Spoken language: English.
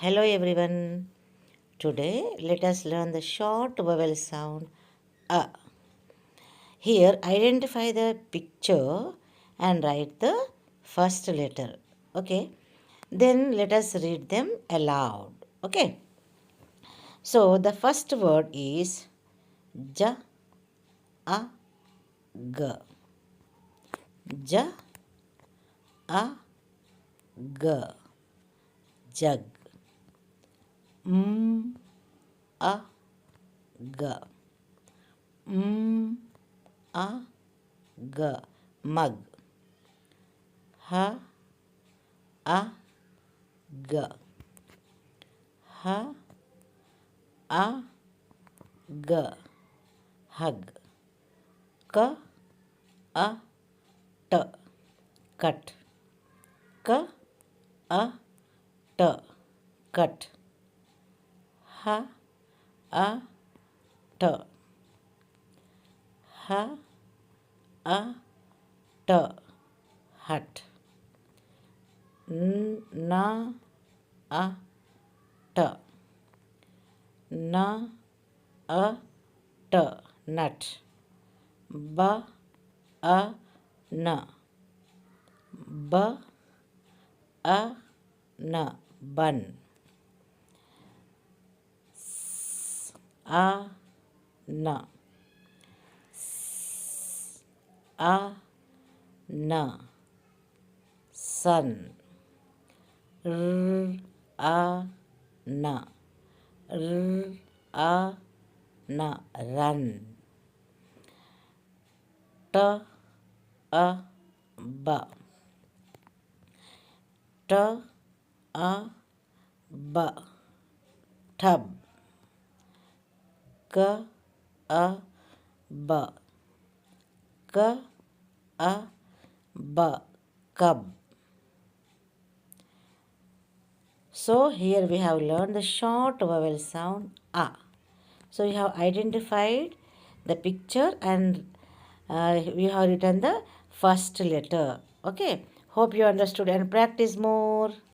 Hello everyone. Today let us learn the short vowel sound a. Here identify the picture and write the first letter. Okay. Then let us read them aloud. Okay. So the first word is ja a g. Ja a g. Jug. A g. A g. Mug. Ha a g. Ha a g. Hug. K a t. Cut. K a t. Cut. H a t. H a t. Hut. N a t. N a t. Nut. B a n. B a n. Bun. S a n. S a n. Sun. R a n. R a n. Run. T a b. T a b. Tub. K a b. K a b. Cub. So here we have learned the short vowel sound a. So you have identified the picture and we have written the first letter. Okay. Hope you understood and practice more.